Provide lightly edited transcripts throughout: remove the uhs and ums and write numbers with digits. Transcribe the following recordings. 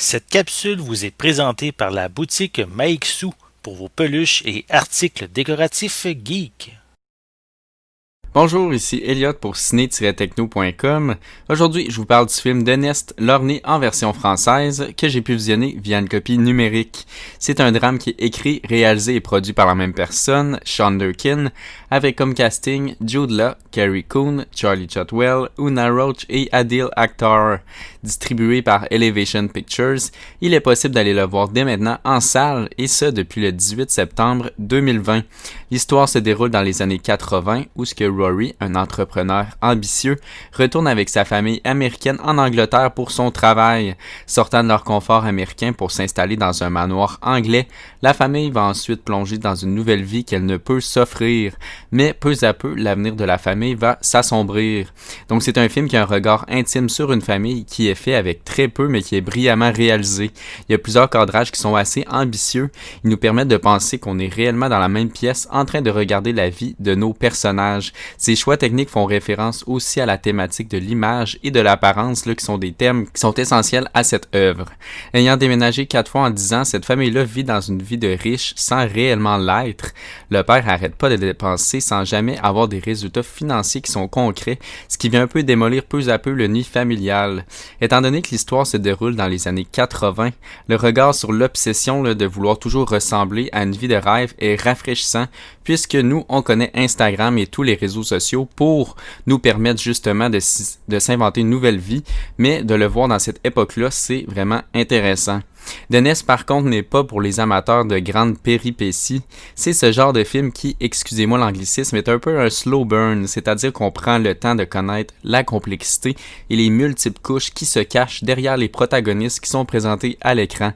Cette capsule vous est présentée par la boutique Maixu pour vos peluches et articles décoratifs geeks. Bonjour, ici Elliot pour ciné-techno.com. Aujourd'hui, je vous parle du film d'Ernest Lorney en version française que j'ai pu visionner via une copie numérique. C'est un drame qui est écrit, réalisé et produit par la même personne, Sean Durkin, avec comme casting Jude Law, Carrie Coon, Charlie Chotwell, Una Roach et Adil Akhtar. Distribué par Elevation Pictures, il est possible d'aller le voir dès maintenant en salle et ce depuis le 18 septembre 2020. L'histoire se déroule dans les années 80 où ce que Rory, un entrepreneur ambitieux, retourne avec sa famille américaine en Angleterre pour son travail. Sortant de leur confort américain pour s'installer dans un manoir anglais, la famille va ensuite plonger dans une nouvelle vie qu'elle ne peut s'offrir. Mais peu à peu, l'avenir de la famille va s'assombrir. Donc c'est un film qui a un regard intime sur une famille qui est fait avec très peu mais qui est brillamment réalisé. Il y a plusieurs cadrages qui sont assez ambitieux. Ils nous permettent de penser qu'on est réellement dans la même pièce en train de regarder la vie de nos personnages. Ces choix techniques font référence aussi à la thématique de l'image et de l'apparence qui sont des thèmes qui sont essentiels à cette œuvre. Ayant déménagé 4 fois en 10 ans, cette famille-là vit dans une vie de riche sans réellement l'être. Le père arrête pas de dépenser sans jamais avoir des résultats financiers qui sont concrets, ce qui vient un peu démolir peu à peu le nid familial. Étant donné que l'histoire se déroule dans les années 80, le regard sur l'obsession de vouloir toujours ressembler à une vie de rêve est rafraîchissant puisque nous, on connaît Instagram et tous les réseaux sociaux pour nous permettre justement de s'inventer une nouvelle vie, mais de le voir dans cette époque-là, c'est vraiment intéressant. Ernest, par contre, n'est pas pour les amateurs de grandes péripéties. C'est ce genre de film qui, excusez-moi l'anglicisme, est un peu un slow burn, c'est-à-dire qu'on prend le temps de connaître la complexité et les multiples couches qui se cachent derrière les protagonistes qui sont présentés à l'écran.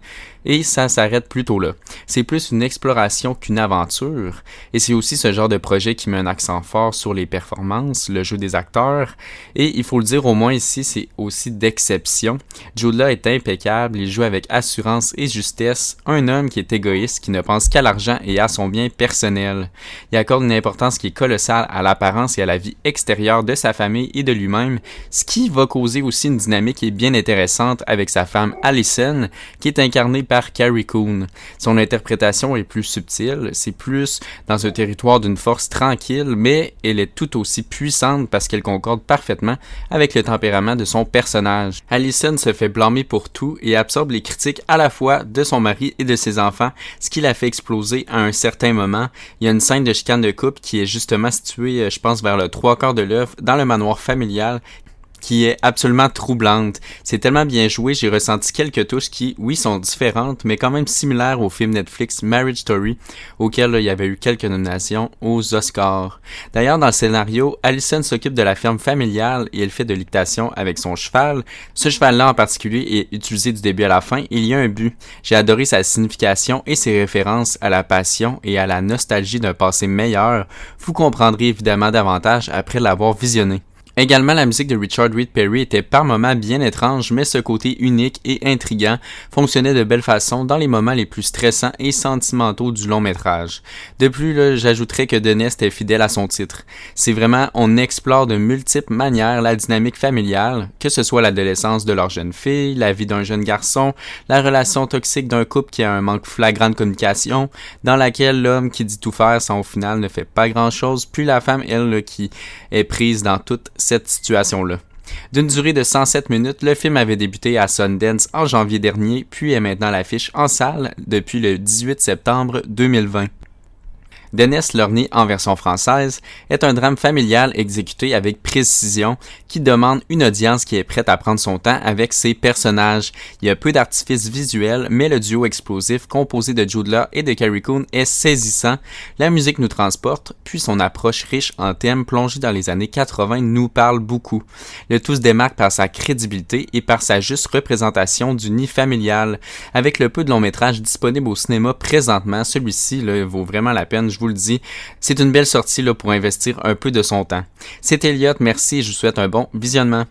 Et ça s'arrête plutôt là. C'est plus une exploration qu'une aventure. Et c'est aussi ce genre de projet qui met un accent fort sur les performances, le jeu des acteurs. Et il faut le dire au moins ici, c'est aussi d'exception. Jude Law est impeccable, il joue avec assurance et justesse, un homme qui est égoïste, qui ne pense qu'à l'argent et à son bien personnel. Il accorde une importance qui est colossale à l'apparence et à la vie extérieure de sa famille et de lui-même, ce qui va causer aussi une dynamique qui est bien intéressante avec sa femme Allison, qui est incarnée par Carrie Coon. Son interprétation est plus subtile, c'est plus dans un territoire d'une force tranquille, mais elle est tout aussi puissante parce qu'elle concorde parfaitement avec le tempérament de son personnage. Allison se fait blâmer pour tout et absorbe les critiques à la fois de son mari et de ses enfants, ce qui la fait exploser à un certain moment. Il y a une scène de chicane de couple qui est justement située, je pense, vers le 3/4 de l'œuvre, dans le manoir familial, qui est absolument troublante. C'est tellement bien joué, j'ai ressenti quelques touches qui, oui, sont différentes, mais quand même similaires au film Netflix Marriage Story, auquel il y avait eu quelques nominations aux Oscars. D'ailleurs, dans le scénario, Allison s'occupe de la ferme familiale et elle fait de l'équitation avec son cheval. Ce cheval-là en particulier est utilisé du début à la fin et il y a un but. J'ai adoré sa signification et ses références à la passion et à la nostalgie d'un passé meilleur. Vous comprendrez évidemment davantage après l'avoir visionné. Également, la musique de Richard Reed Perry était par moments bien étrange, mais ce côté unique et intriguant fonctionnait de belle façon dans les moments les plus stressants et sentimentaux du long métrage. De plus, j'ajouterais que Ernest est fidèle à son titre. C'est vraiment, on explore de multiples manières la dynamique familiale, que ce soit l'adolescence de leur jeune fille, la vie d'un jeune garçon, la relation toxique d'un couple qui a un manque flagrant de communication, dans laquelle l'homme qui dit tout faire sans au final ne fait pas grand-chose, puis la femme, elle, qui est prise dans toute cette situation-là. D'une durée de 107 minutes, le film avait débuté à Sundance en janvier dernier, puis est maintenant à l'affiche en salle depuis le 18 septembre 2020. Ernest Lorney en version française est un drame familial exécuté avec précision qui demande une audience qui est prête à prendre son temps avec ses personnages. Il y a peu d'artifices visuels, mais le duo explosif composé de Jude Law et de Carrie Coon est saisissant. La musique nous transporte, puis son approche riche en thèmes plongés dans les années 80 nous parle beaucoup. Le tout se démarque par sa crédibilité et par sa juste représentation du nid familial. Avec le peu de long métrage disponible au cinéma présentement, celui-ci vaut vraiment la peine, je vous le dis. C'est une belle sortie pour investir un peu de son temps. C'est Elliot, merci et je vous souhaite un bon visionnement.